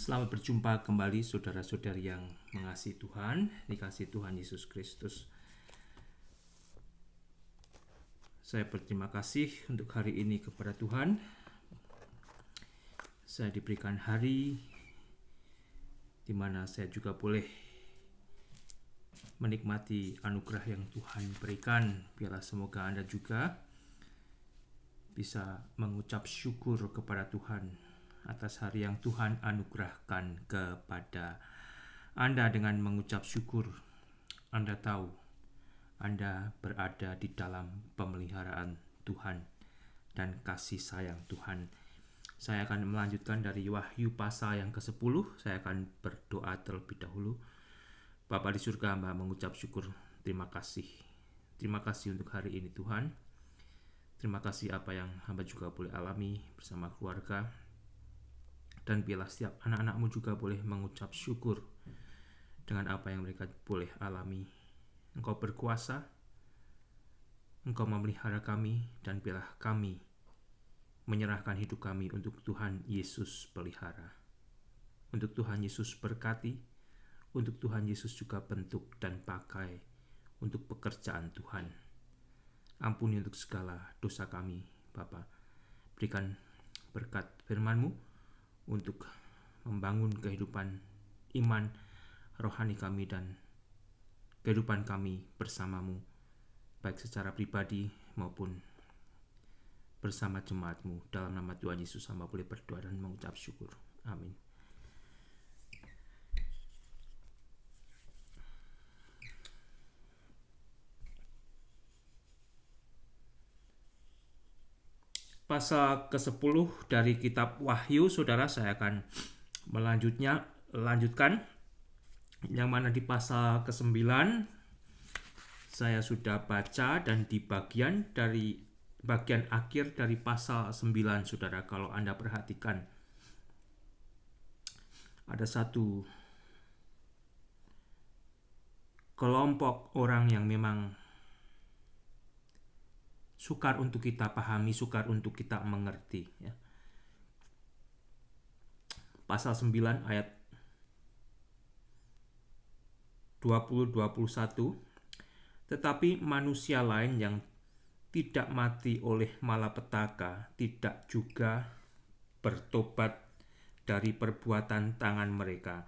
Selamat berjumpa kembali saudara-saudari yang mengasihi Tuhan, dikasihi Tuhan Yesus Kristus. Saya berterima kasih untuk hari ini kepada Tuhan. Saya diberikan hari di mana saya juga boleh menikmati anugerah yang Tuhan berikan. Biarlah semoga Anda juga bisa mengucap syukur kepada Tuhan atas hari yang Tuhan anugerahkan kepada Anda. Dengan mengucap syukur, Anda tahu Anda berada di dalam pemeliharaan Tuhan dan kasih sayang Tuhan. Saya akan melanjutkan dari Wahyu pasal yang ke-10. Saya akan berdoa terlebih dahulu. Bapa di surga, hamba mengucap syukur, terima kasih. Terima kasih untuk hari ini Tuhan. Terima kasih apa yang hamba juga boleh alami bersama keluarga. Dan biarlah setiap anak-anakmu juga boleh mengucap syukur dengan apa yang mereka boleh alami. Engkau berkuasa, Engkau memelihara kami, dan biarlah kami menyerahkan hidup kami untuk Tuhan Yesus pelihara. Untuk Tuhan Yesus berkati, untuk Tuhan Yesus juga bentuk dan pakai untuk pekerjaan Tuhan. Ampuni untuk segala dosa kami, Bapa. Berikan berkat firman-Mu untuk membangun kehidupan iman rohani kami dan kehidupan kami bersama-Mu, baik secara pribadi maupun bersama jemaat-Mu. Dalam nama Tuhan Yesus hamba boleh berdoa dan mengucap syukur. Amin. Pasal ke-10 dari kitab Wahyu, saudara, saya akan melanjutkan yang mana di pasal ke-9 saya sudah baca, dan di bagian akhir dari pasal 9, saudara, kalau Anda perhatikan ada satu kelompok orang yang memang sukar untuk kita pahami, sukar untuk kita mengerti, ya. Pasal 9 ayat 20-21, tetapi manusia lain yang tidak mati oleh malapetaka tidak juga bertobat dari perbuatan tangan mereka.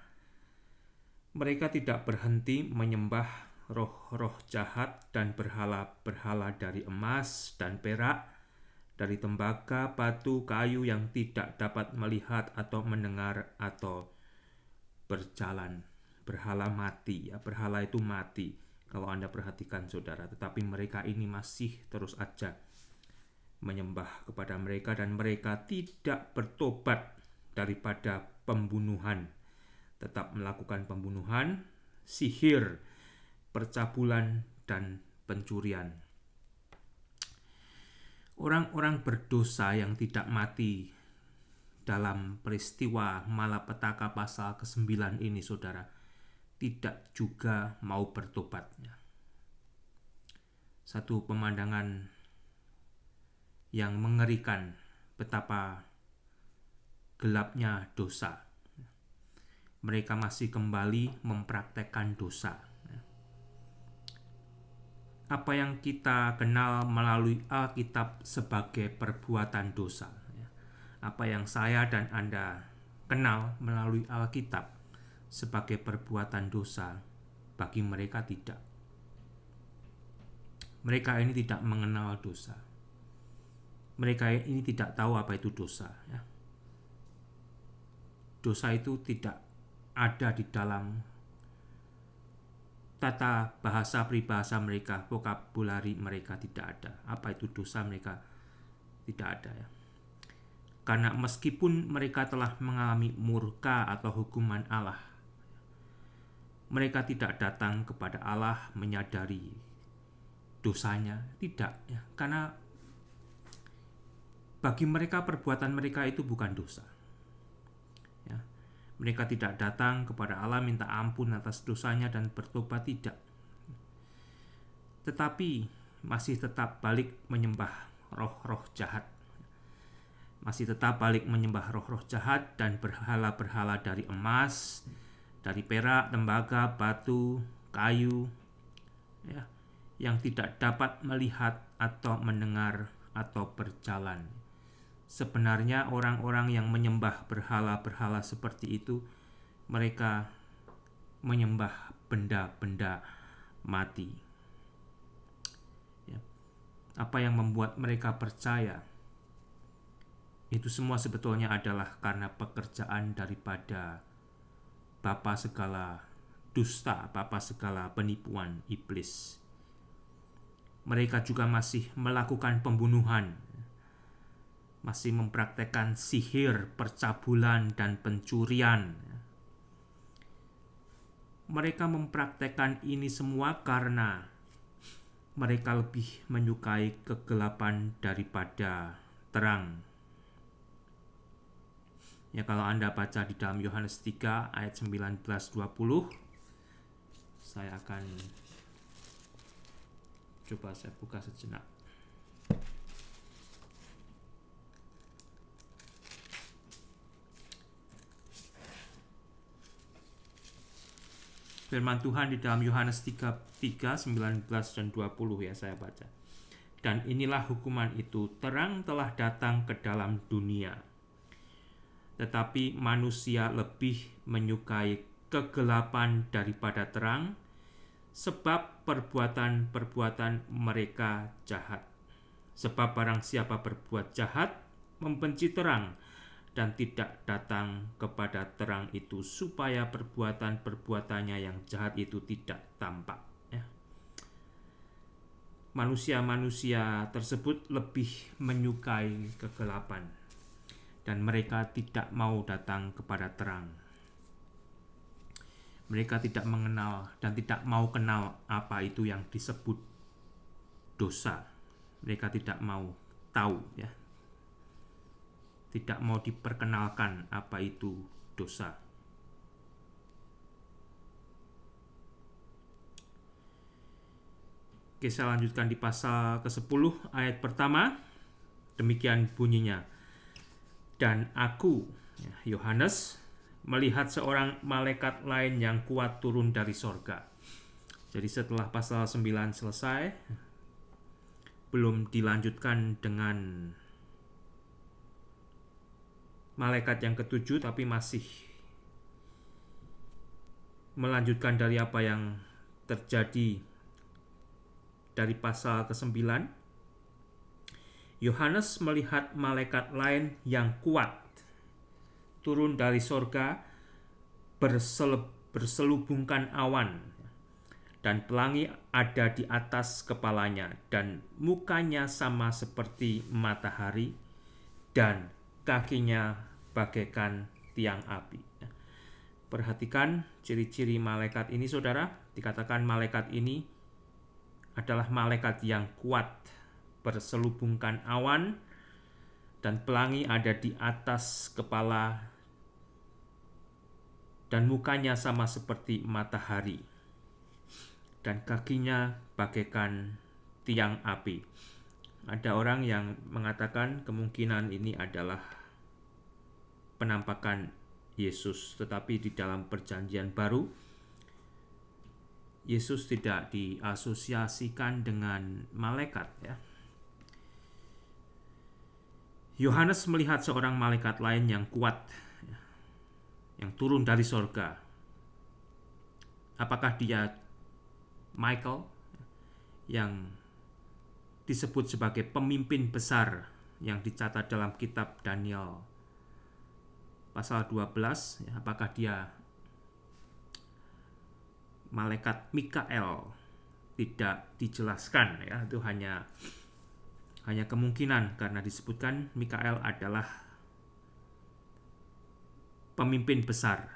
Mereka tidak berhenti menyembah roh-roh jahat dan berhala-berhala dari emas dan perak, dari tembaga, batu, kayu yang tidak dapat melihat atau mendengar atau berjalan. Berhala mati, ya, berhala itu mati kalau Anda perhatikan, saudara. Tetapi mereka ini masih terus aja menyembah kepada mereka, dan mereka tidak bertobat daripada pembunuhan, tetap melakukan pembunuhan, sihir, percabulan, dan pencurian. Orang-orang berdosa yang tidak mati dalam peristiwa malapetaka pasal ke-9 ini, saudara, tidak juga mau bertobat. Satu pemandangan yang mengerikan betapa gelapnya dosa. Mereka masih kembali mempraktekkan dosa. Apa yang kita kenal melalui Alkitab sebagai perbuatan dosa, apa yang saya dan Anda kenal melalui Alkitab sebagai perbuatan dosa, bagi mereka tidak. Mereka ini tidak mengenal dosa. Mereka ini tidak tahu apa itu dosa, ya. Dosa itu tidak ada di dalam tata bahasa peribahasa mereka, vokabulari mereka tidak ada. Apa itu dosa mereka tidak ada, ya. Karena meskipun mereka telah mengalami murka atau hukuman Allah, mereka tidak datang kepada Allah menyadari dosanya, tidak, ya. Karena bagi mereka perbuatan mereka itu bukan dosa, ya. Mereka tidak datang kepada Allah minta ampun atas dosanya dan bertobat, tidak. Tetapi masih tetap balik menyembah roh-roh jahat. masih tetap balik menyembah roh-roh jahat dan berhala-berhala dari emas, dari perak, tembaga, batu, kayu, ya, yang tidak dapat melihat atau mendengar atau berjalan. Sebenarnya orang-orang yang menyembah berhala-berhala seperti itu, mereka menyembah benda-benda mati. Ya. Apa yang membuat mereka percaya? Itu semua sebetulnya adalah karena pekerjaan daripada bapa segala dusta, bapa segala penipuan iblis. Mereka juga masih melakukan pembunuhan, masih mempraktekkan sihir, percabulan, dan pencurian. Mereka mempraktekkan ini semua karena mereka lebih menyukai kegelapan daripada terang. Ya, kalau Anda baca di dalam Yohanes 3 ayat 19-20, saya akan coba saya buka sejenak. Firman Tuhan di dalam Yohanes 3, 19 dan 20 ya, saya baca. Dan inilah hukuman itu, terang telah datang ke dalam dunia, tetapi manusia lebih menyukai kegelapan daripada terang, sebab perbuatan-perbuatan mereka jahat. Sebab barang siapa berbuat jahat, membenci terang, dan tidak datang kepada terang itu, supaya perbuatan-perbuatannya yang jahat itu tidak tampak. Ya. Manusia-manusia tersebut lebih menyukai kegelapan, dan mereka tidak mau datang kepada terang. Mereka tidak mengenal dan tidak mau kenal apa itu yang disebut dosa. Mereka tidak mau tahu, ya. Tidak mau diperkenalkan apa itu dosa. Oke, saya lanjutkan di pasal ke-10 ayat pertama. Demikian bunyinya. Dan aku, Yohanes, melihat seorang malaikat lain yang kuat turun dari sorga. Jadi setelah pasal 9 selesai, belum dilanjutkan dengan malaikat yang ketujuh, tapi masih melanjutkan dari apa yang terjadi dari pasal ke-9. Yohanes melihat malaikat lain yang kuat turun dari sorga, berselubungkan awan, dan pelangi ada di atas kepalanya, dan mukanya sama seperti matahari, dan kakinya bagaikan tiang api. Perhatikan ciri-ciri malaikat ini, saudara. Dikatakan malaikat ini adalah malaikat yang kuat, berselubungkan awan, dan pelangi ada di atas kepala, dan mukanya sama seperti matahari, dan kakinya bagaikan tiang api. Ada orang yang mengatakan kemungkinan ini adalah penampakan Yesus, tetapi di dalam Perjanjian Baru, Yesus tidak diasosiasikan dengan malaikat, ya. Yohanes melihat seorang malaikat lain yang kuat, yang turun dari sorga. Apakah dia Michael, yang disebut sebagai pemimpin besar yang dicatat dalam kitab Daniel pasal 12? Apakah dia malaikat Mikael? Tidak dijelaskan, ya. Itu hanya kemungkinan, karena disebutkan Mikael adalah pemimpin besar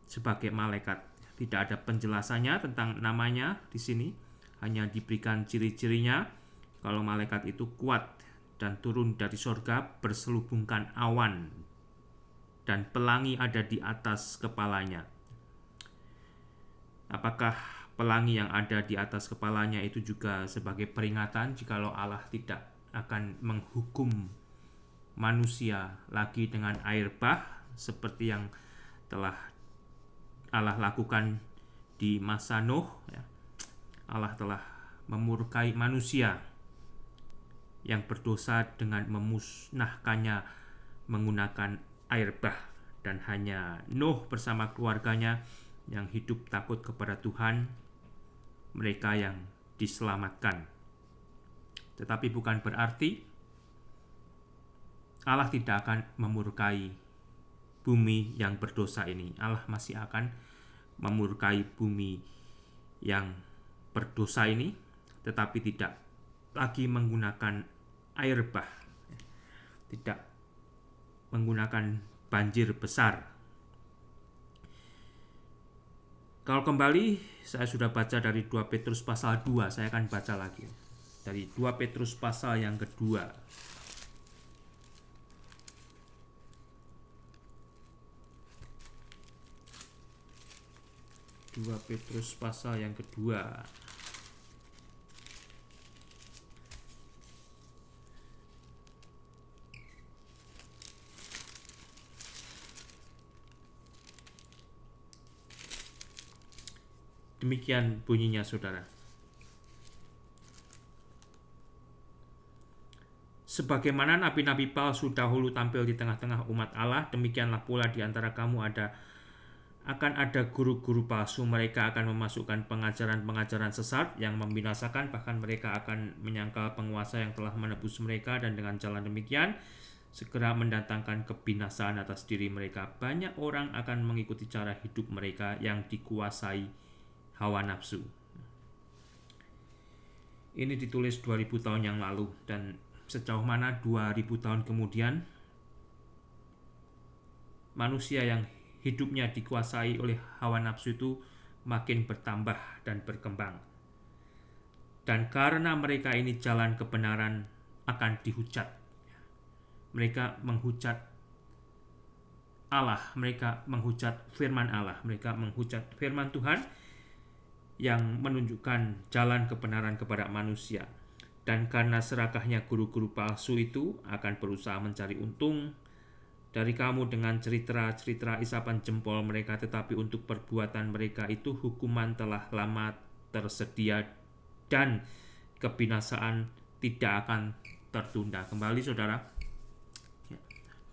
sebagai malaikat. Tidak ada penjelasannya tentang namanya di sini, hanya diberikan ciri-cirinya kalau malaikat itu kuat dan turun dari sorga, berselubungkan awan, dan pelangi ada di atas kepalanya. Apakah pelangi yang ada di atas kepalanya itu juga sebagai peringatan jikalau Allah tidak akan menghukum manusia lagi dengan air bah seperti yang telah Allah lakukan di masa Nuh. Allah telah memurkai manusia yang berdosa dengan memusnahkannya menggunakan air bah, dan hanya Nuh bersama keluarganya yang hidup takut kepada Tuhan, mereka yang diselamatkan. Tetapi bukan berarti Allah tidak akan memurkai bumi yang berdosa ini. Allah masih akan memurkai bumi yang berdosa ini, tetapi tidak lagi menggunakan air bah, tidak menggunakan banjir besar. Kalau kembali, saya sudah baca dari 2 Petrus pasal 2, saya akan baca lagi dari 2 Petrus pasal yang kedua. 2 Petrus pasal yang kedua. Demikian bunyinya, saudara. Sebagaimana nabi-nabi palsu dahulu tampil di tengah-tengah umat Allah, demikianlah pula di antara kamu akan ada guru-guru palsu. Mereka akan memasukkan pengajaran-pengajaran sesat yang membinasakan, bahkan mereka akan menyangkal penguasa yang telah menebus mereka, dan dengan jalan demikian segera mendatangkan kebinasaan atas diri mereka. Banyak orang akan mengikuti cara hidup mereka yang dikuasai hawa nafsu. Ini ditulis 2000 tahun yang lalu, dan sejauh mana 2000 tahun kemudian manusia yang hidupnya dikuasai oleh hawa nafsu itu makin bertambah dan berkembang. Dan karena mereka ini jalan kebenaran akan dihujat. Mereka menghujat Allah, mereka menghujat firman Allah, mereka menghujat firman Tuhan yang menunjukkan jalan kebenaran kepada manusia. Dan karena serakahnya guru-guru palsu itu akan berusaha mencari untung dari kamu dengan cerita-cerita isapan jempol mereka, tetapi untuk perbuatan mereka itu hukuman telah lama tersedia dan kebinasaan tidak akan tertunda. Kembali, saudara,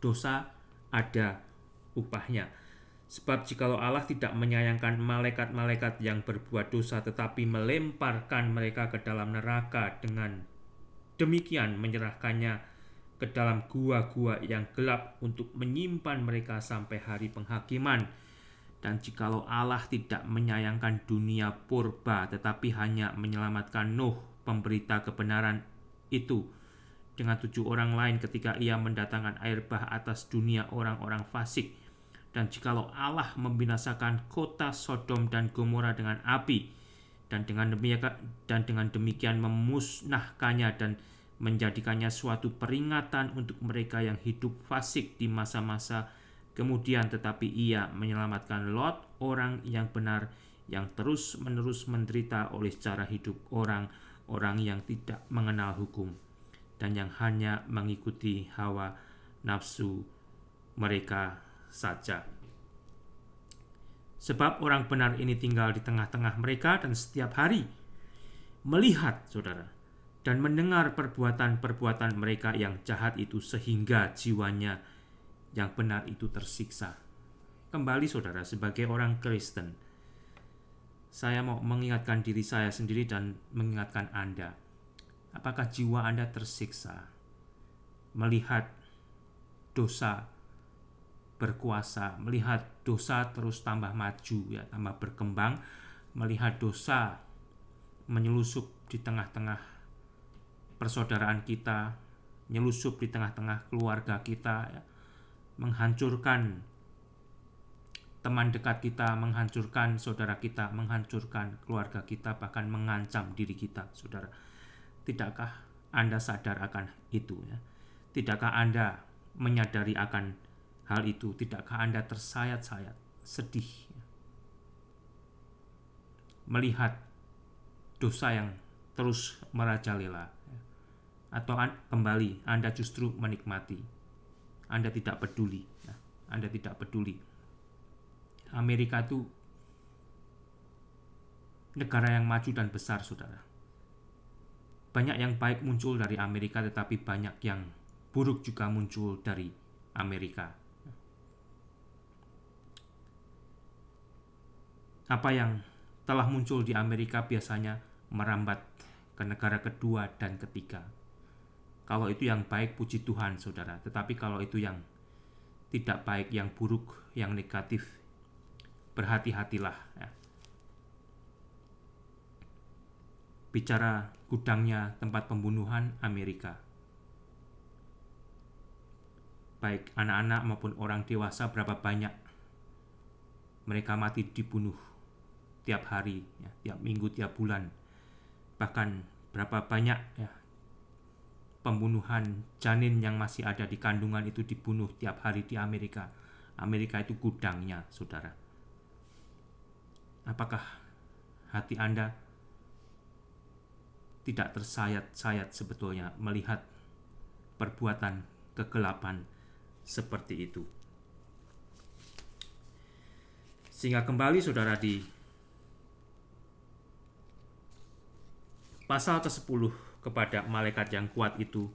dosa ada upahnya. Sebab jikalau Allah tidak menyayangkan malaikat-malaikat yang berbuat dosa, tetapi melemparkan mereka ke dalam neraka, dengan demikian menyerahkannya ke dalam gua-gua yang gelap untuk menyimpan mereka sampai hari penghakiman. Dan jikalau Allah tidak menyayangkan dunia purba, tetapi hanya menyelamatkan Nuh, pemberita kebenaran itu, dengan 7 orang lain ketika ia mendatangkan air bah atas dunia orang-orang fasik. Dan jikalau Allah membinasakan kota Sodom dan Gomora dengan api, dan dengan demikian memusnahkannya dan menjadikannya suatu peringatan untuk mereka yang hidup fasik di masa-masa kemudian, tetapi ia menyelamatkan Lot, orang yang benar, yang terus-menerus menderita oleh cara hidup orang-orang yang tidak mengenal hukum dan yang hanya mengikuti hawa nafsu mereka saja. Sebab orang benar ini tinggal di tengah-tengah mereka dan setiap hari melihat, saudara, dan mendengar perbuatan-perbuatan mereka yang jahat itu, sehingga jiwanya yang benar itu tersiksa. Kembali, saudara, sebagai orang Kristen, saya mau mengingatkan diri saya sendiri dan mengingatkan Anda. Apakah jiwa Anda tersiksa melihat dosa berkuasa, melihat dosa terus tambah maju, tambah berkembang, melihat dosa menyelusup di tengah-tengah persaudaraan kita, menyelusup di tengah-tengah keluarga kita, menghancurkan teman dekat kita, menghancurkan saudara kita, menghancurkan keluarga kita, bahkan mengancam diri kita, saudara. Tidakkah Anda sadar akan itu? Tidakkah Anda menyadari akan hal itu? Tidakkah Anda tersayat-sayat, sedih melihat dosa yang terus merajalela? Atau kembali Anda justru menikmati Anda tidak peduli. Ya. Anda tidak peduli. Amerika itu negara yang maju dan besar, saudara. Banyak yang baik muncul dari Amerika, tetapi banyak yang buruk juga muncul dari Amerika. Apa yang telah muncul di Amerika biasanya merambat ke negara kedua dan ketiga. Kalau itu yang baik, puji Tuhan, saudara. Tetapi kalau itu yang tidak baik, yang buruk, yang negatif, berhati-hatilah. Ya. Bicara gudangnya tempat pembunuhan Amerika. Baik anak-anak maupun orang dewasa, berapa banyak mereka mati dibunuh tiap hari, ya, tiap minggu, tiap bulan. Bahkan berapa banyak ya, pembunuhan janin yang masih ada di kandungan itu dibunuh tiap hari di Amerika. Amerika itu gudangnya, saudara. Apakah hati Anda tidak tersayat-sayat sebetulnya melihat perbuatan kegelapan seperti itu? Sehingga kembali, saudara, di pasal ke-10 kepada malaikat yang kuat itu,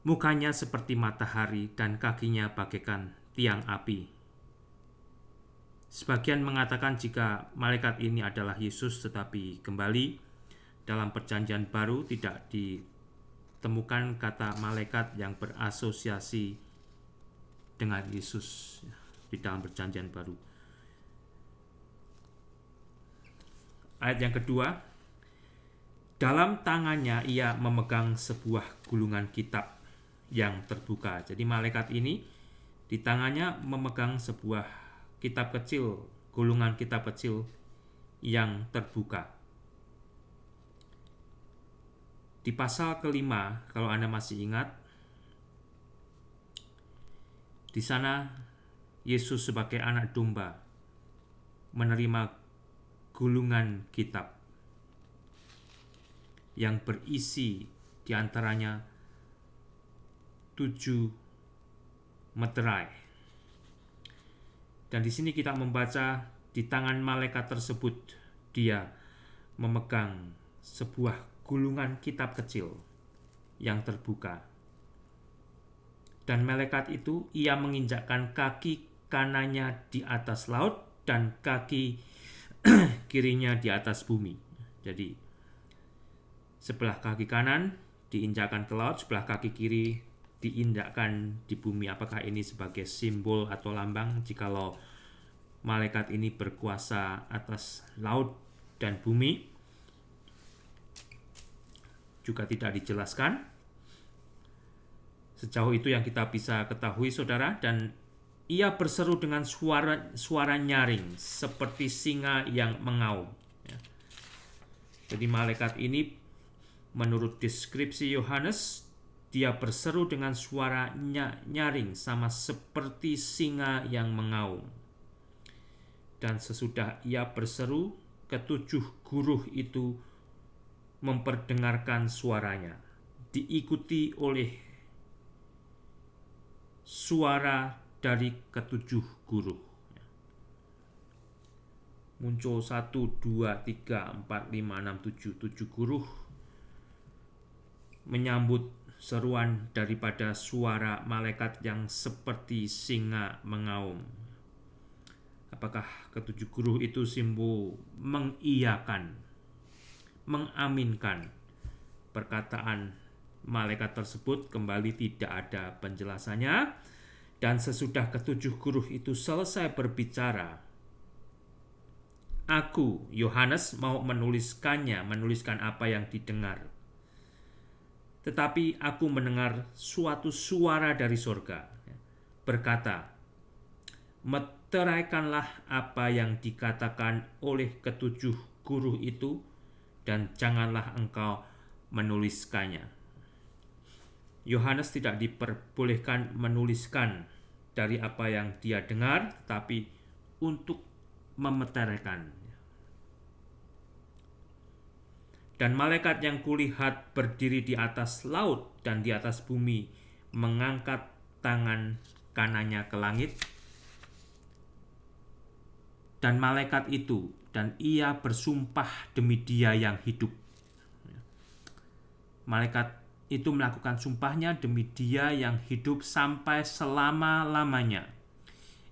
mukanya seperti matahari dan kakinya bagaikan tiang api. Sebagian mengatakan jika malaikat ini adalah Yesus, tetapi kembali dalam perjanjian baru tidak ditemukan kata malaikat yang berasosiasi dengan Yesus di dalam perjanjian baru. Ayat yang kedua, dalam tangannya ia memegang sebuah gulungan kitab yang terbuka. Jadi malaikat ini di tangannya memegang sebuah kitab kecil, gulungan kitab kecil yang terbuka. Di pasal kelima, kalau Anda masih ingat, di sana Yesus sebagai anak domba menerima gulungan kitab yang berisi diantaranya 7 meterai. Dan di sini kita membaca di tangan malaikat tersebut dia memegang sebuah gulungan kitab kecil yang terbuka. Dan malaikat itu ia menginjakkan kaki kanannya di atas laut dan kaki kirinya di atas bumi. Jadi sebelah kaki kanan diinjakkan ke laut, sebelah kaki kiri diindakkan di bumi. Apakah ini sebagai simbol atau lambang jikalau malaikat ini berkuasa atas laut dan bumi? Juga tidak dijelaskan. Sejauh itu yang kita bisa ketahui, saudara. Dan ia berseru dengan suara nyaring seperti singa yang mengaum. Jadi malaikat ini menurut deskripsi Yohanes, dia berseru dengan suara nyaring sama seperti singa yang mengaum. Dan sesudah ia berseru, ke-7 guru itu memperdengarkan suaranya, diikuti oleh suara dari ke-7 guru. Muncul 1, 2, 3, 4, 5, 6, 7 guru menyambut seruan daripada suara malaikat yang seperti singa mengaum. Apakah ke-7 guru itu simbol mengiyakan, mengaminkan perkataan malaikat tersebut? Kembali tidak ada penjelasannya. Dan sesudah ke-7 guru itu selesai berbicara, aku, Yohanes, mau menuliskan apa yang didengar. Tetapi aku mendengar suatu suara dari sorga berkata, meteraikanlah apa yang dikatakan oleh ke-7 guru itu dan janganlah engkau menuliskannya. Yohanes tidak diperbolehkan menuliskan dari apa yang dia dengar, tetapi untuk memeteraikan. Dan malaikat yang kulihat berdiri di atas laut dan di atas bumi mengangkat tangan kanannya ke langit, dan malaikat itu, dan ia bersumpah demi Dia yang hidup. Malaikat itu melakukan sumpahnya demi Dia yang hidup sampai selama-lamanya,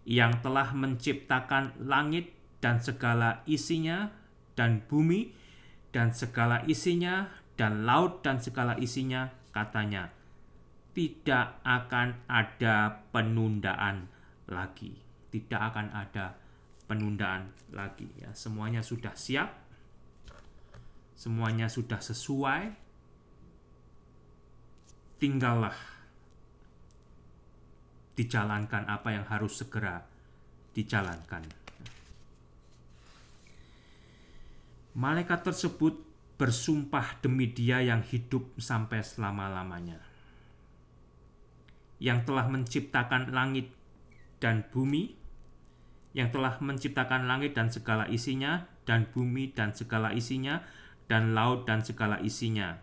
yang telah menciptakan langit dan segala isinya, dan bumi dan segala isinya, dan laut dan segala isinya, katanya, tidak akan ada penundaan lagi. Tidak akan ada penundaan lagi. Ya, semuanya sudah siap, semuanya sudah sesuai. Tinggallah dijalankan apa yang harus segera dijalankan. Malaikat tersebut bersumpah demi Dia yang hidup sampai selama-lamanya, yang telah menciptakan langit dan bumi, yang telah menciptakan langit dan segala isinya, dan bumi dan segala isinya, dan laut dan segala isinya.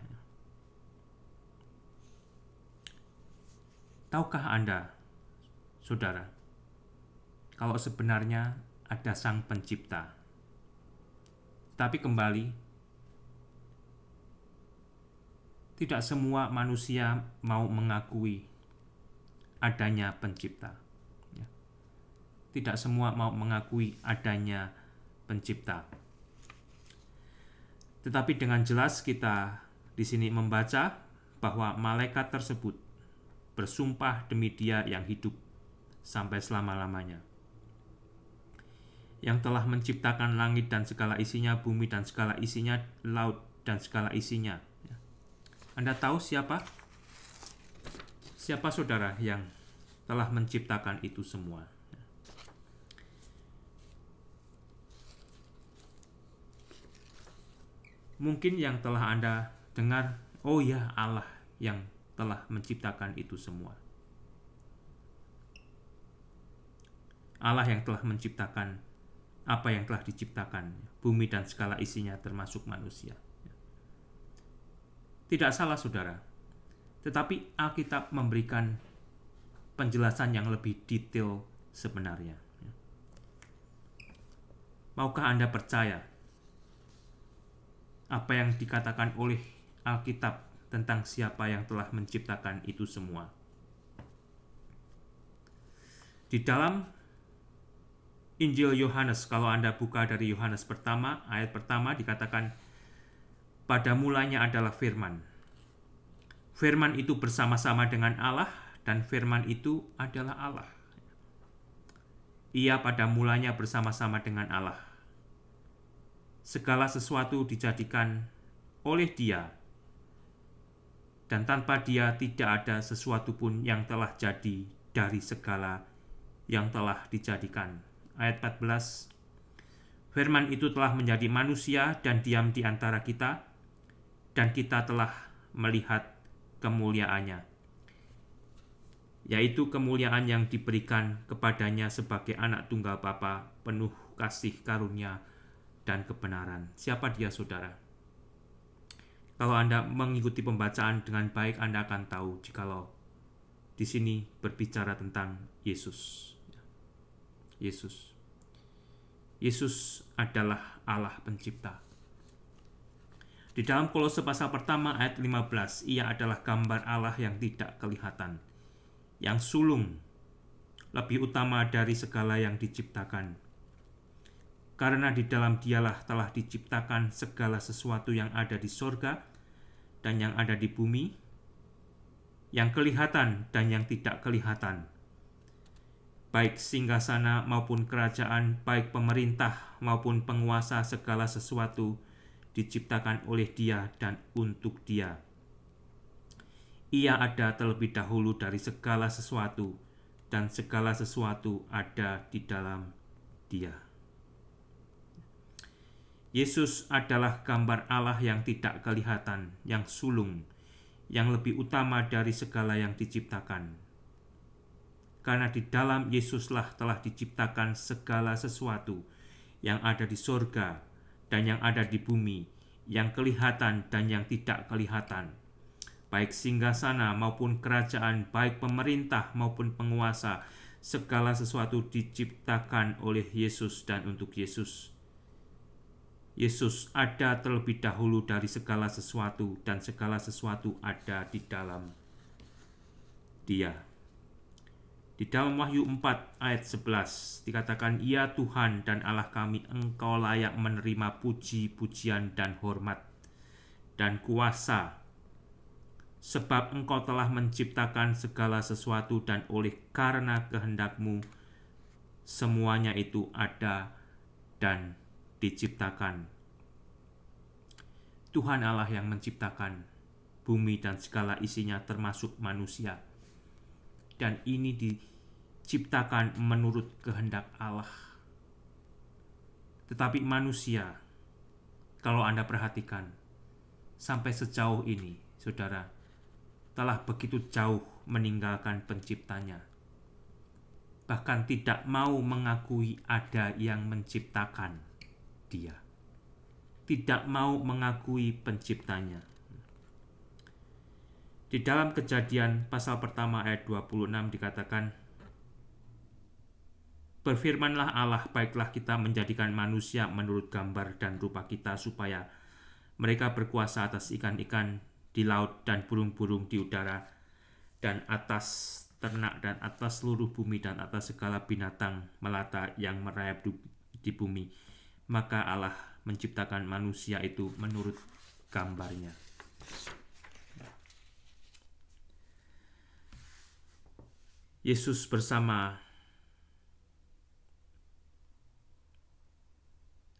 Tahukah Anda, saudara, kalau sebenarnya ada Sang Pencipta? Tapi kembali, tidak semua manusia mau mengakui adanya Pencipta. Tidak semua mau mengakui adanya Pencipta. Tetapi dengan jelas kita di sini membaca bahwa malaikat tersebut bersumpah demi Dia yang hidup sampai selama-lamanya, yang telah menciptakan langit dan segala isinya, bumi dan segala isinya, laut dan segala isinya. Anda tahu siapa? Siapa saudara yang telah menciptakan itu semua? Mungkin yang telah Anda dengar, oh ya, Allah yang telah menciptakan itu semua. Allah yang telah menciptakan apa yang telah diciptakan, bumi dan segala isinya termasuk manusia. Tidak salah saudara, tetapi Alkitab memberikan penjelasan yang lebih detail sebenarnya. Maukah Anda percaya apa yang dikatakan oleh Alkitab tentang siapa yang telah menciptakan itu semua? Di dalam Injil Yohanes, kalau Anda buka dari Yohanes pertama, ayat pertama dikatakan, pada mulanya adalah firman. Firman itu bersama-sama dengan Allah, dan firman itu adalah Allah. Ia pada mulanya bersama-sama dengan Allah. Segala sesuatu dijadikan oleh Dia, dan tanpa Dia tidak ada sesuatu pun yang telah jadi dari segala yang telah dijadikan. Ayat 14, firman itu telah menjadi manusia dan diam di antara kita, dan kita telah melihat kemuliaannya, yaitu kemuliaan yang diberikan kepadanya sebagai anak tunggal Bapa, penuh kasih karunia dan kebenaran. Siapa Dia, saudara? Kalau Anda mengikuti pembacaan dengan baik, Anda akan tahu jikalau di sini berbicara tentang Yesus. Yesus adalah Allah Pencipta. Di dalam Kolose pasal pertama ayat 15, Ia adalah gambar Allah yang tidak kelihatan, yang sulung, lebih utama dari segala yang diciptakan. Karena di dalam Dialah telah diciptakan segala sesuatu yang ada di sorga dan yang ada di bumi, yang kelihatan dan yang tidak kelihatan, baik singgasana maupun kerajaan, baik pemerintah maupun penguasa, segala sesuatu diciptakan oleh Dia dan untuk Dia. Ia ada terlebih dahulu dari segala sesuatu, dan segala sesuatu ada di dalam Dia. Yesus adalah gambar Allah yang tidak kelihatan, yang sulung, yang lebih utama dari segala yang diciptakan. Karena di dalam Yesuslah telah diciptakan segala sesuatu yang ada di sorga dan yang ada di bumi, yang kelihatan dan yang tidak kelihatan, baik singgasana maupun kerajaan, baik pemerintah maupun penguasa, segala sesuatu diciptakan oleh Yesus dan untuk Yesus. Yesus ada terlebih dahulu dari segala sesuatu, dan segala sesuatu ada di dalam Dia. Di dalam Wahyu 4 ayat 11 dikatakan, "Ya Tuhan dan Allah kami, Engkau layak menerima puji-pujian dan hormat dan kuasa, sebab Engkau telah menciptakan segala sesuatu, dan oleh karena kehendak-Mu semuanya itu ada dan diciptakan." Tuhan Allah yang menciptakan bumi dan segala isinya termasuk manusia. Dan ini diciptakan menurut kehendak Allah. Tetapi manusia, kalau Anda perhatikan, sampai sejauh ini, saudara, telah begitu jauh meninggalkan penciptanya. Bahkan tidak mau mengakui ada yang menciptakan dia. Tidak mau mengakui penciptanya. Di dalam Kejadian pasal pertama ayat 26 dikatakan, "Berfirmanlah Allah, baiklah kita menjadikan manusia menurut gambar dan rupa kita, supaya mereka berkuasa atas ikan-ikan di laut dan burung-burung di udara, dan atas ternak, dan atas seluruh bumi, dan atas segala binatang melata yang merayap di bumi." Maka Allah menciptakan manusia itu menurut gambarnya. Yesus bersama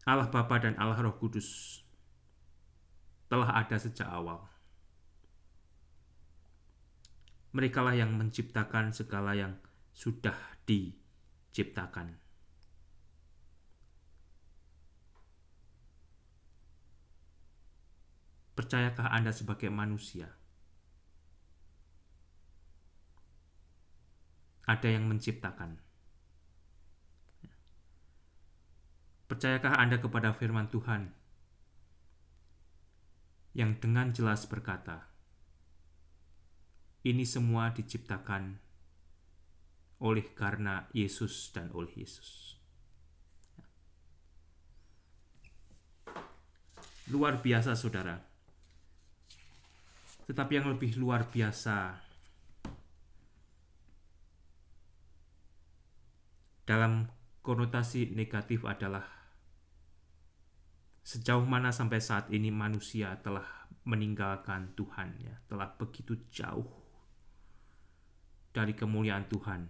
Allah Bapa dan Allah Roh Kudus telah ada sejak awal. Merekalah yang menciptakan segala yang sudah diciptakan. Percayakah Anda sebagai manusia? Ada yang menciptakan. Percayakah Anda kepada firman Tuhan yang dengan jelas berkata, ini semua diciptakan oleh karena Yesus dan oleh Yesus. Luar biasa, saudara. Tetapi yang lebih luar biasa dalam konotasi negatif adalah sejauh mana sampai saat ini manusia telah meninggalkan Tuhan, ya, telah begitu jauh dari kemuliaan Tuhan.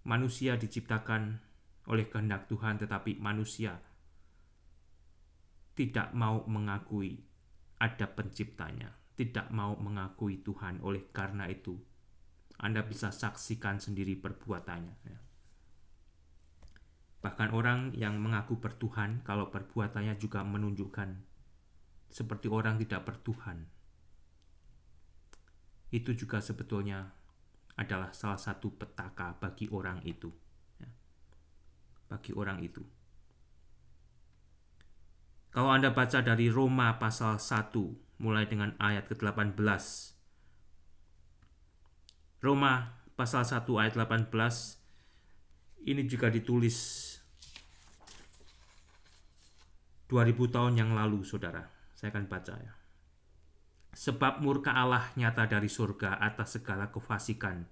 Manusia diciptakan oleh kehendak Tuhan, tetapi manusia tidak mau mengakui ada penciptanya, tidak mau mengakui Tuhan. Oleh karena itu, Anda bisa saksikan sendiri perbuatannya, ya. Bahkan orang yang mengaku bertuhan, kalau perbuatannya juga menunjukkan seperti orang tidak bertuhan, itu juga sebetulnya adalah salah satu petaka bagi orang itu, ya. Bagi orang itu. Kalau Anda baca dari Roma pasal 1, mulai dengan ayat ke-18. Roma pasal 1 ayat 18, ini juga ditulis 2000 tahun yang lalu, saudara. Saya akan baca, ya. "Sebab murka Allah nyata dari surga atas segala kefasikan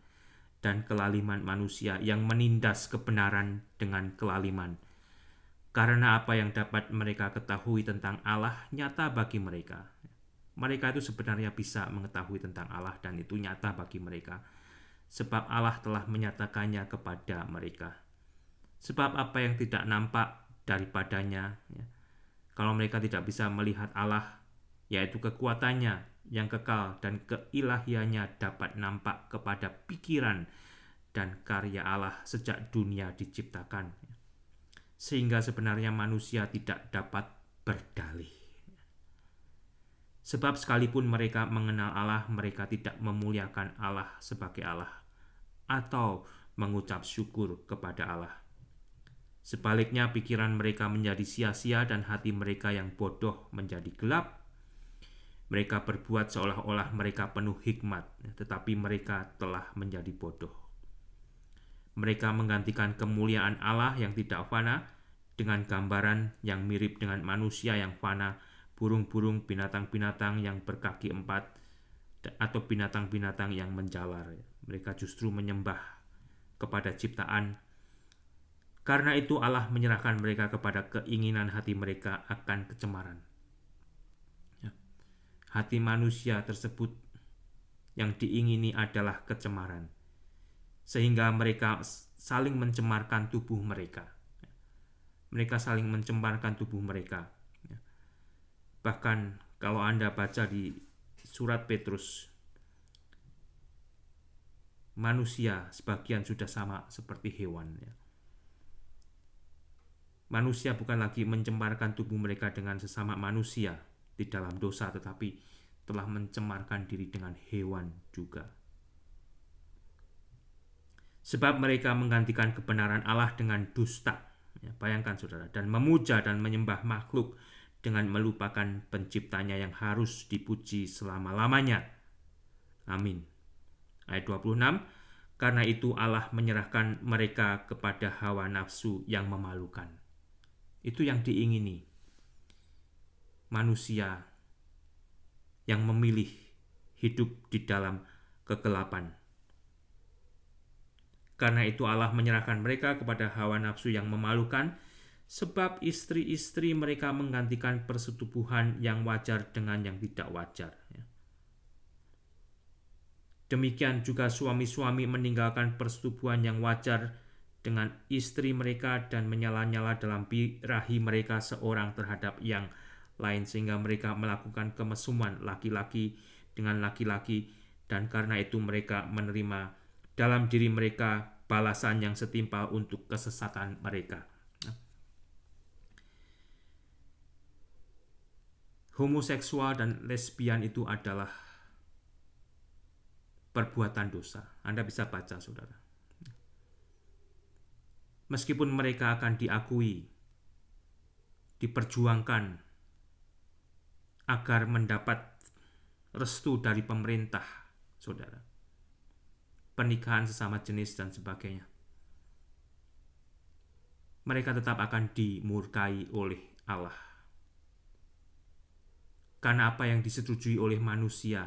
dan kelaliman manusia yang menindas kebenaran dengan kelaliman. Karena apa yang dapat mereka ketahui tentang Allah nyata bagi mereka." Mereka itu sebenarnya bisa mengetahui tentang Allah, dan itu nyata bagi mereka. Sebab Allah telah menyatakannya kepada mereka. Sebab apa yang tidak nampak daripadanya, ya, kalau mereka tidak bisa melihat Allah, yaitu kekuatannya yang kekal dan keilahiannya, dapat nampak kepada pikiran dan karya Allah sejak dunia diciptakan, sehingga sebenarnya manusia tidak dapat berdalih. Sebab sekalipun mereka mengenal Allah, mereka tidak memuliakan Allah sebagai Allah atau mengucap syukur kepada Allah. Sebaliknya, pikiran mereka menjadi sia-sia dan hati mereka yang bodoh menjadi gelap. Mereka berbuat seolah-olah mereka penuh hikmat, tetapi mereka telah menjadi bodoh. Mereka menggantikan kemuliaan Allah yang tidak fana dengan gambaran yang mirip dengan manusia yang fana, burung-burung, binatang-binatang yang berkaki 4, atau binatang-binatang yang menjalar. Mereka justru menyembah kepada ciptaan. Karena itu Allah menyerahkan mereka kepada keinginan hati mereka akan kecemaran. Hati manusia tersebut yang diingini adalah kecemaran, sehingga mereka saling mencemarkan tubuh mereka. Mereka saling mencemarkan tubuh mereka. Bahkan kalau Anda baca di surat Petrus, manusia sebagian sudah sama seperti hewan. Manusia bukan lagi mencemarkan tubuh mereka dengan sesama manusia di dalam dosa, tetapi telah mencemarkan diri dengan hewan juga. Sebab mereka menggantikan kebenaran Allah dengan dusta. Bayangkan saudara, dan memuja dan menyembah makhluk dengan melupakan penciptanya yang harus dipuji selama-lamanya. Amin. Ayat 26, karena itu Allah menyerahkan mereka kepada hawa nafsu yang memalukan. Itu yang diingini manusia yang memilih hidup di dalam kegelapan. Karena itu Allah menyerahkan mereka kepada hawa nafsu yang memalukan, sebab istri-istri mereka menggantikan persetubuhan yang wajar dengan yang tidak wajar. Demikian juga suami-suami meninggalkan persetubuhan yang wajar dengan istri mereka dan menyala-nyala dalam birahi mereka seorang terhadap yang lain, sehingga mereka melakukan kemesuman laki-laki dengan laki-laki, dan karena itu mereka menerima dalam diri mereka balasan yang setimpal untuk kesesatan mereka. Homoseksual dan lesbian itu adalah perbuatan dosa. Anda bisa baca, saudara. Meskipun mereka akan diakui, diperjuangkan agar mendapat restu dari pemerintah, saudara, pernikahan sesama jenis dan sebagainya, mereka tetap akan dimurkai oleh Allah. Karena apa yang disetujui oleh manusia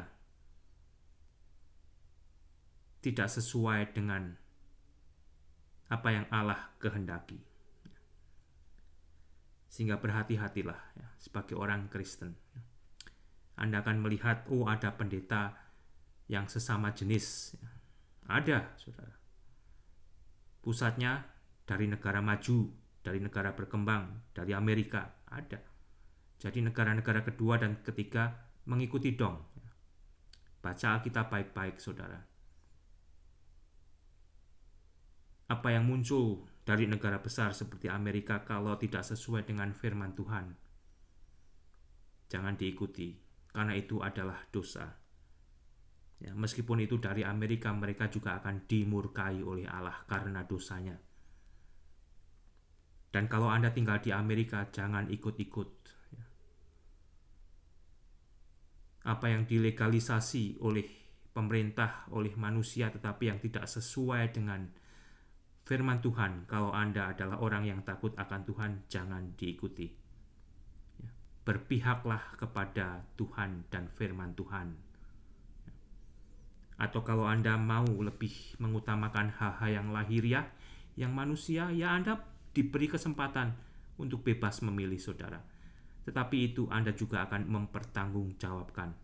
tidak sesuai dengan apa yang Allah kehendaki. Sehingga berhati-hatilah sebagai orang Kristen. Anda akan melihat, ada pendeta yang sesama jenis. Ada, saudara. Pusatnya dari negara maju, dari negara berkembang, dari Amerika, ada. Jadi negara-negara kedua dan ketiga mengikuti dong. Baca Alkitab baik-baik, saudara. Apa yang muncul dari negara besar seperti Amerika kalau tidak sesuai dengan firman Tuhan, jangan diikuti, karena itu adalah dosa. Meskipun itu dari Amerika, mereka juga akan dimurkai oleh Allah karena dosanya. Dan kalau Anda tinggal di Amerika, jangan ikut-ikut apa yang dilegalisasi oleh pemerintah, oleh manusia, tetapi yang tidak sesuai dengan firman Tuhan. Kalau Anda adalah orang yang takut akan Tuhan, jangan diikuti. Berpihaklah kepada Tuhan dan firman Tuhan. Atau kalau Anda mau lebih mengutamakan hal-hal yang lahiriah, yang manusia, ya Anda diberi kesempatan untuk bebas memilih, saudara. Tetapi itu Anda juga akan mempertanggungjawabkan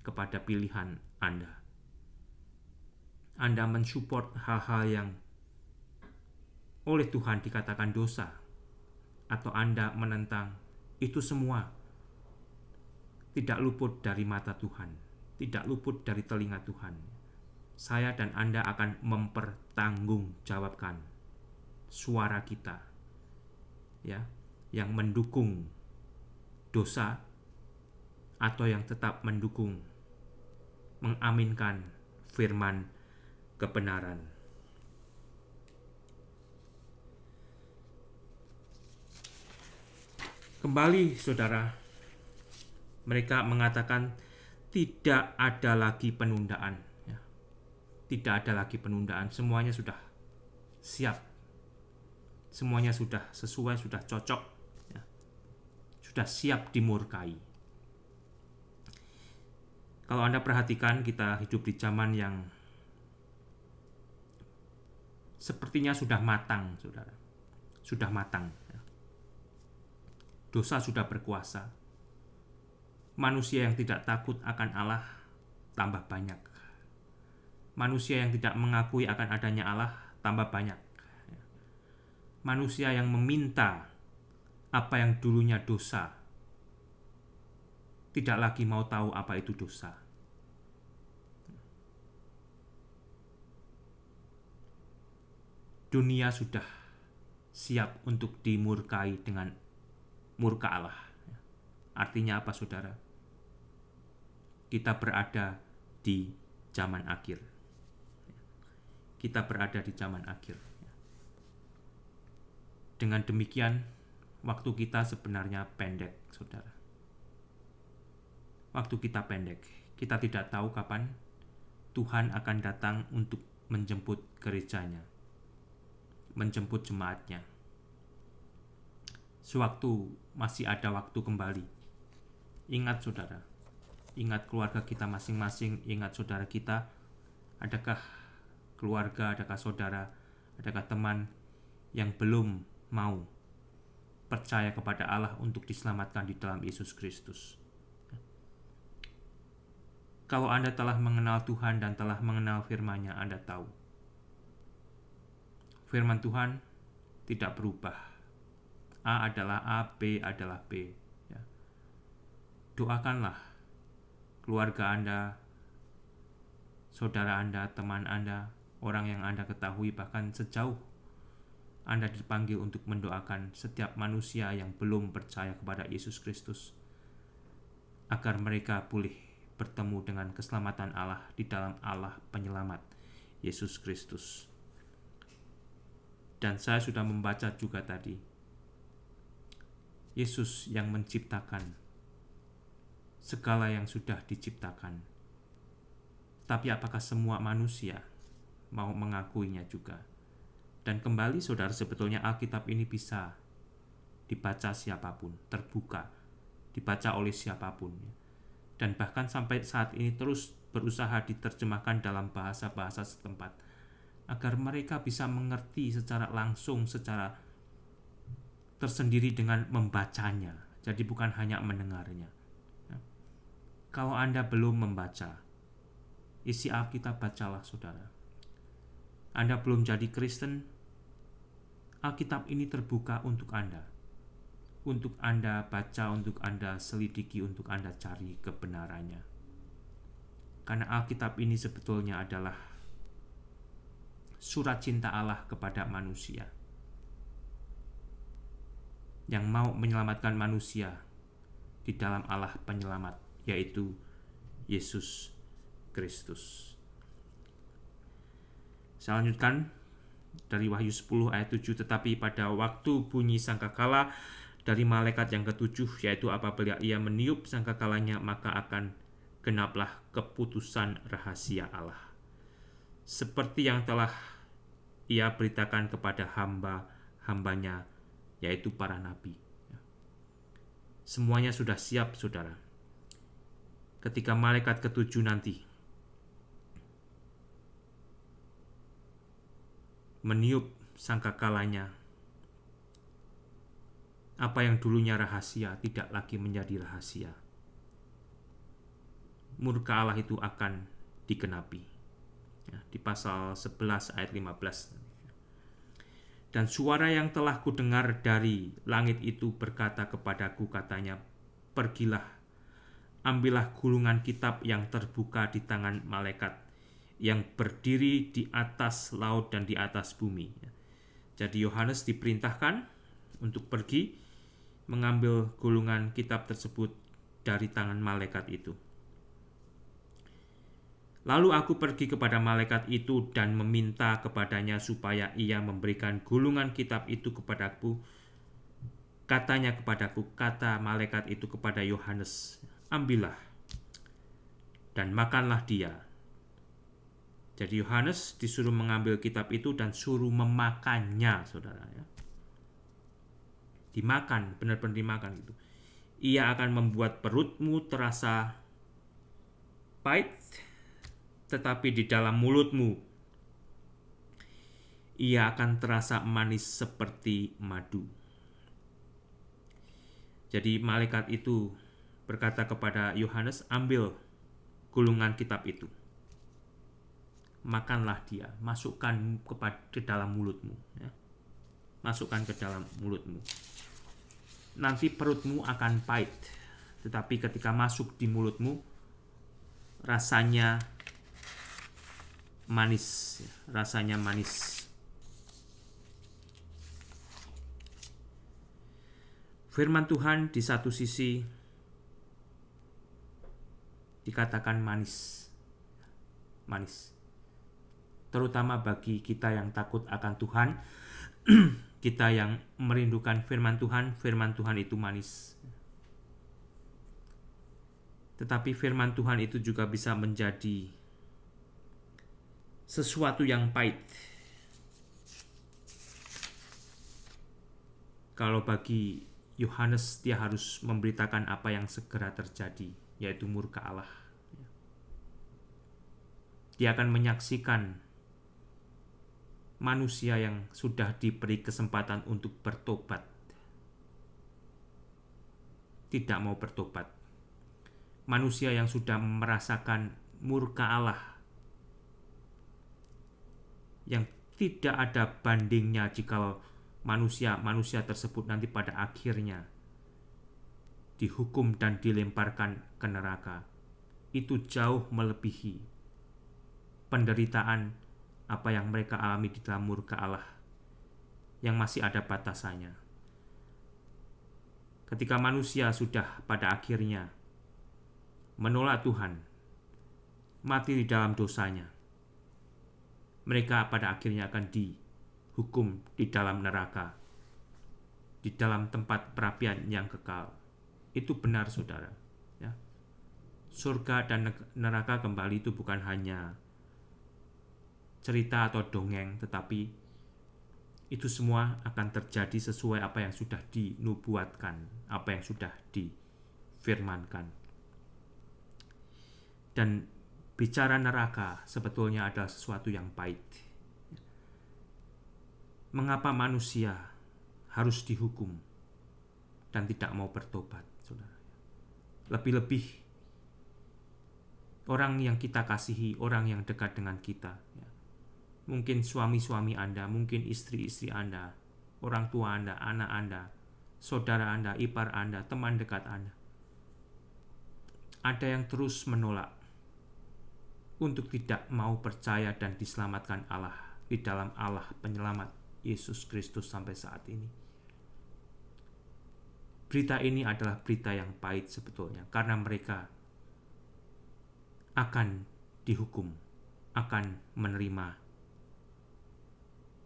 kepada pilihan Anda. Anda mensupport hal-hal yang oleh Tuhan dikatakan dosa, atau Anda menentang, itu semua tidak luput dari mata Tuhan, tidak luput dari telinga Tuhan. Saya dan Anda akan mempertanggungjawabkan suara kita, yang mendukung dosa atau yang tetap mendukung, mengaminkan firman kebenaran. Kembali, saudara, mereka mengatakan tidak ada lagi penundaan. Ya. Tidak ada lagi penundaan. Semuanya sudah siap. Semuanya sudah sesuai, sudah cocok. Ya. Sudah siap dimurkai. Kalau Anda perhatikan, kita hidup di zaman yang sepertinya sudah matang, saudara. Sudah matang. Ya. Dosa sudah berkuasa. Manusia yang tidak takut akan Allah tambah banyak. Manusia yang tidak mengakui akan adanya Allah tambah banyak. Manusia yang meminta apa yang dulunya dosa tidak lagi mau tahu apa itu dosa. Dunia sudah siap untuk dimurkai dengan murka Allah. Artinya apa, saudara? Kita berada di zaman akhir. Kita berada di zaman akhir. Dengan demikian, waktu kita sebenarnya pendek, saudara. Waktu kita pendek. Kita tidak tahu kapan Tuhan akan datang untuk menjemput gerejanya, menjemput jemaatnya. Sewaktu masih ada waktu kembali. Ingat, saudara. Ingat keluarga kita masing-masing, ingat saudara kita. Adakah keluarga, adakah saudara, adakah teman yang belum mau percaya kepada Allah untuk diselamatkan di dalam Yesus Kristus? Kalau Anda telah mengenal Tuhan dan telah mengenal firman-Nya, Anda tahu firman Tuhan tidak berubah. A adalah A, B adalah B. Ya. Doakanlah keluarga Anda, saudara Anda, teman Anda, orang yang Anda ketahui, bahkan sejauh Anda dipanggil untuk mendoakan setiap manusia yang belum percaya kepada Yesus Kristus, agar mereka boleh bertemu dengan keselamatan Allah di dalam Allah penyelamat, Yesus Kristus. Dan saya sudah membaca juga tadi, Yesus yang menciptakan segala yang sudah diciptakan. Tapi apakah semua manusia mau mengakuinya juga? Dan kembali, saudara, sebetulnya Alkitab ini bisa dibaca siapapun, terbuka, dibaca oleh siapapun. Dan bahkan sampai saat ini terus berusaha diterjemahkan dalam bahasa-bahasa setempat, agar mereka bisa mengerti secara langsung, secara tersendiri dengan membacanya. Jadi bukan hanya mendengarnya. Kalau Anda belum membaca isi Alkitab, bacalah, saudara. Anda belum jadi Kristen, Alkitab ini terbuka untuk Anda. Untuk Anda baca, untuk Anda selidiki, untuk Anda cari kebenarannya. Karena Alkitab ini sebetulnya adalah surat cinta Allah kepada manusia, yang mau menyelamatkan manusia di dalam Allah penyelamat, yaitu Yesus Kristus. Saya lanjutkan dari Wahyu 10 ayat 7. Tetapi pada waktu bunyi sangkakala dari malaikat yang ketujuh, yaitu apabila ia meniup sangkakalanya, maka akan genaplah keputusan rahasia Allah, seperti yang telah ia beritakan kepada hamba-hambanya, yaitu para nabi. Semuanya sudah siap, saudara. Ketika malaikat ketujuh nanti meniup sangkakalanya, apa yang dulunya rahasia tidak lagi menjadi rahasia. Murka Allah itu akan digenapi. Di pasal 11 ayat 15. Dan suara yang telah kudengar dari langit itu berkata kepadaku, katanya, pergilah, ambillah gulungan kitab yang terbuka di tangan malaikat yang berdiri di atas laut dan di atas bumi. Jadi Yohanes diperintahkan untuk pergi mengambil gulungan kitab tersebut dari tangan malaikat itu. Lalu aku pergi kepada malaikat itu dan meminta kepadanya supaya ia memberikan gulungan kitab itu kepadaku. Katanya kepadaku, kata malaikat itu kepada Yohanes, ambillah dan makanlah dia. Jadi Yohanes disuruh mengambil kitab itu dan suruh memakannya, saudara. Ya. Dimakan, benar-benar dimakan itu. Ia akan membuat perutmu terasa pahit, tetapi di dalam mulutmu ia akan terasa manis seperti madu. Jadi malaikat itu berkata kepada Yohanes, ambil gulungan kitab itu. Makanlah dia, masukkan ke dalam mulutmu. Ya. Masukkan ke dalam mulutmu. Nanti perutmu akan pahit, tetapi ketika masuk di mulutmu, rasanya manis. Rasanya manis. Firman Tuhan di satu sisi dikatakan manis. Manis. Terutama bagi kita yang takut akan Tuhan, kita yang merindukan firman Tuhan itu manis. Tetapi firman Tuhan itu juga bisa menjadi sesuatu yang pahit. Kalau bagi Yohanes, dia harus memberitakan apa yang segera terjadi, yaitu murka Allah. Dia akan menyaksikan manusia yang sudah diberi kesempatan untuk bertobat, tidak mau bertobat. Manusia yang sudah merasakan murka Allah, yang tidak ada bandingnya jika manusia tersebut nanti pada akhirnya dihukum dan dilemparkan ke neraka. Itu jauh melebihi penderitaan apa yang mereka alami di dalam murka Allah yang masih ada batasannya. Ketika manusia sudah pada akhirnya menolak Tuhan, mati di dalam dosanya, mereka pada akhirnya akan dihukum di dalam neraka, di dalam tempat perapian yang kekal. Itu benar, saudara. Ya. Surga dan neraka kembali itu bukan hanya cerita atau dongeng, tetapi itu semua akan terjadi sesuai apa yang sudah dinubuatkan, apa yang sudah difirmankan. Dan bicara neraka sebetulnya adalah sesuatu yang pahit. Mengapa manusia harus dihukum dan tidak mau bertobat, saudara? Lebih-lebih orang yang kita kasihi, orang yang dekat dengan kita. Ya. Mungkin suami-suami Anda, mungkin istri-istri Anda, orang tua Anda, anak Anda, saudara Anda, ipar Anda, teman dekat Anda. Ada yang terus menolak untuk tidak mau percaya dan diselamatkan Allah di dalam Allah penyelamat Yesus Kristus sampai saat ini. Berita ini adalah berita yang pahit sebetulnya, karena mereka akan dihukum, akan menerima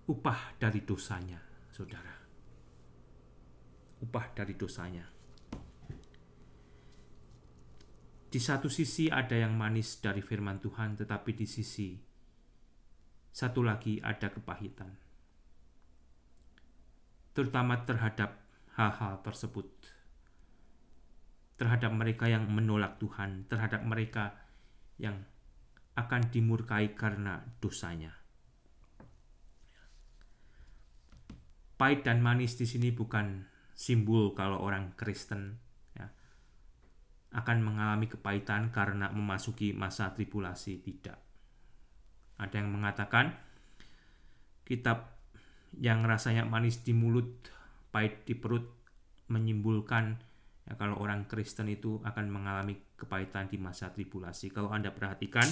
upah dari dosanya, saudara. Upah dari dosanya. Di satu sisi ada yang manis dari firman Tuhan, tetapi di sisi satu lagi ada kepahitan. Terutama terhadap hal-hal tersebut. Terhadap mereka yang menolak Tuhan, terhadap mereka yang akan dimurkai karena dosanya. Pahit dan manis di sini bukan simbol kalau orang Kristen ya, akan mengalami kepahitan karena memasuki masa tribulasi. Tidak. Ada yang mengatakan kitab yang rasanya manis di mulut, pahit di perut, menyimbolkan ya, kalau orang Kristen itu akan mengalami kepahitan di masa tribulasi. Kalau Anda perhatikan,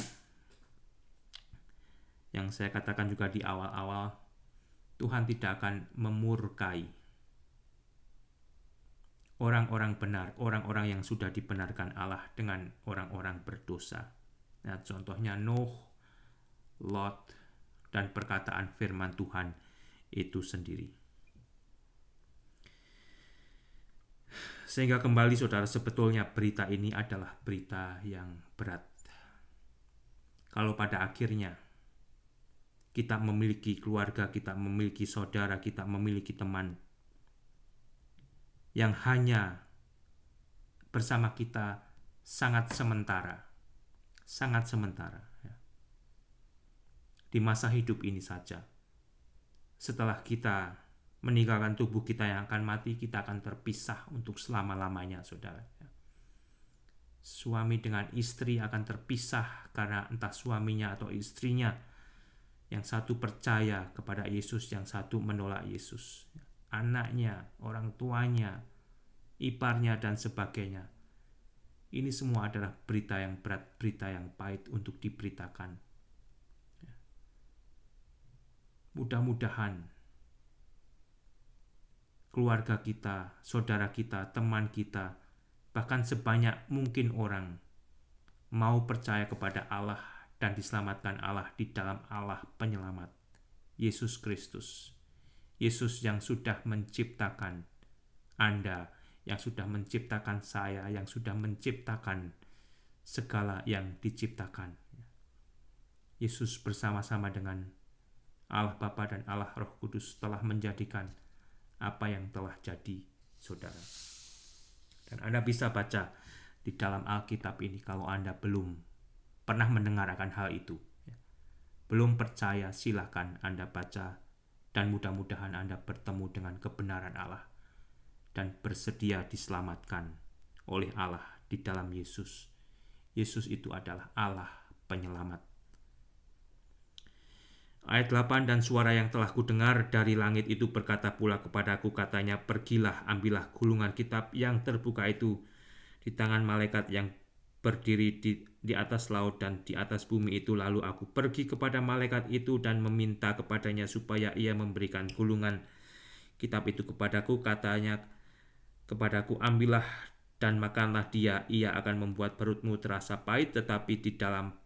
yang saya katakan juga di awal-awal, Tuhan tidak akan memurkai orang-orang benar, orang-orang yang sudah dibenarkan Allah dengan orang-orang berdosa. Nah, contohnya Nuh, Lot, dan perkataan firman Tuhan itu sendiri. Sehingga kembali, saudara, sebetulnya berita ini adalah berita yang berat. Kalau pada akhirnya kita memiliki keluarga, kita memiliki saudara, kita memiliki teman yang hanya bersama kita sangat sementara ya. Di masa hidup ini saja. Setelah kita meninggalkan tubuh kita yang akan mati, kita akan terpisah untuk selama-lamanya, saudara. Suami dengan istri akan terpisah karena entah suaminya atau istrinya, yang satu percaya kepada Yesus, yang satu menolak Yesus. Anaknya, orang tuanya, iparnya, dan sebagainya. Ini semua adalah berita yang berat, berita yang pahit untuk diberitakan. Mudah-mudahan keluarga kita, saudara kita, teman kita, bahkan sebanyak mungkin orang mau percaya kepada Allah dan diselamatkan Allah di dalam Allah penyelamat, Yesus Kristus. Yesus yang sudah menciptakan Anda, yang sudah menciptakan saya, yang sudah menciptakan segala yang diciptakan. Yesus bersama-sama dengan Allah Bapa dan Allah Roh Kudus telah menjadikan apa yang telah jadi, saudara. Dan Anda bisa baca di dalam Alkitab ini kalau Anda belum pernah mendengar akan hal itu. Belum percaya, silakan Anda baca dan mudah-mudahan Anda bertemu dengan kebenaran Allah dan bersedia diselamatkan oleh Allah di dalam Yesus. Yesus itu adalah Allah penyelamat. Ayat 8, dan suara yang telah kudengar dari langit itu berkata pula kepadaku, katanya, pergilah, ambillah gulungan kitab yang terbuka itu di tangan malaikat yang berdiri di atas laut dan di atas bumi itu. Lalu aku pergi kepada malaikat itu dan meminta kepadanya supaya ia memberikan gulungan kitab itu kepadaku. Katanya kepadaku, ambillah dan makanlah dia, ia akan membuat perutmu terasa pahit, tetapi di dalam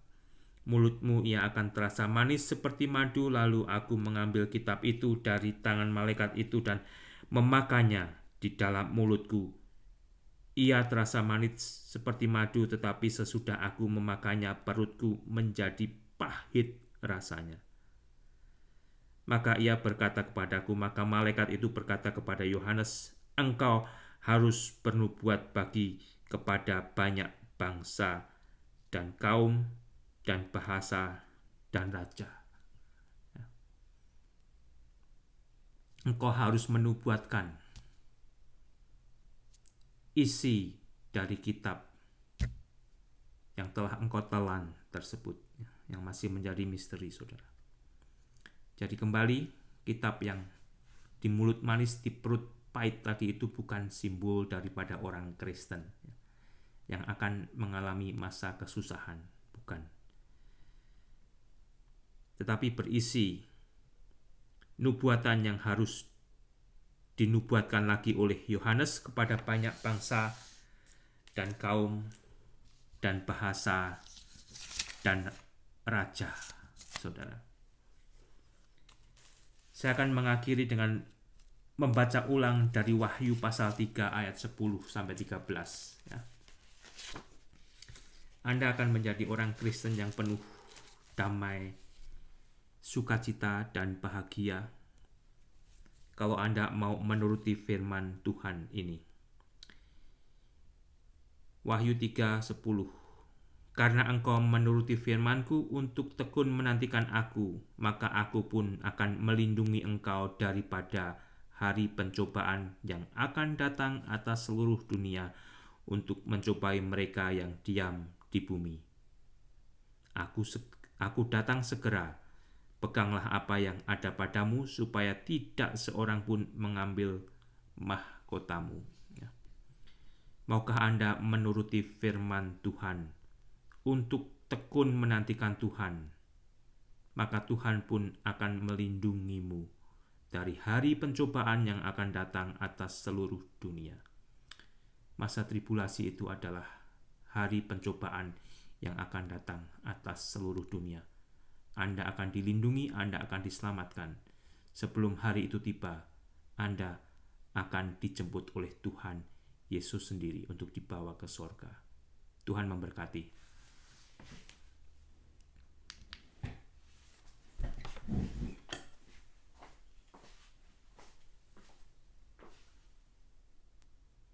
mulutmu ia akan terasa manis seperti madu. Lalu aku mengambil kitab itu dari tangan malaikat itu dan memakannya di dalam mulutku. Ia terasa manis seperti madu, tetapi sesudah aku memakannya perutku menjadi pahit rasanya. Maka ia berkata kepadaku, maka malaikat itu berkata kepada Yohanes, engkau harus bernubuat bagi kepada banyak bangsa dan kaum dan bahasa dan raja. Engkau harus menubuatkan isi dari kitab yang telah engkau telan tersebut, yang masih menjadi misteri, saudara. Jadi kembali, kitab yang di mulut manis, di perut pahit tadi itu bukan simbol daripada orang Kristen yang akan mengalami masa kesusahan, bukan. Tetapi berisi nubuatan yang harus dinubuatkan lagi oleh Yohanes kepada banyak bangsa dan kaum dan bahasa dan raja, saudara. Saya akan mengakhiri dengan membaca ulang dari Wahyu pasal 3 ayat 10 sampai 13 ya. Anda akan menjadi orang Kristen yang penuh damai, sukacita, dan bahagia kalau Anda mau menuruti firman Tuhan ini. Wahyu 3:10. Karena engkau menuruti firman-Ku untuk tekun menantikan Aku, maka Aku pun akan melindungi engkau daripada hari pencobaan yang akan datang atas seluruh dunia untuk mencobai mereka yang diam di bumi. Aku datang segera. Peganglah apa yang ada padamu, supaya tidak seorang pun mengambil mahkotamu. Maukah Anda menuruti firman Tuhan untuk tekun menantikan Tuhan? Maka Tuhan pun akan melindungimu dari hari pencobaan yang akan datang atas seluruh dunia. Masa tribulasi itu adalah hari pencobaan yang akan datang atas seluruh dunia. Anda akan dilindungi, Anda akan diselamatkan. Sebelum hari itu tiba, Anda akan dijemput oleh Tuhan Yesus sendiri untuk dibawa ke sorga. Tuhan memberkati.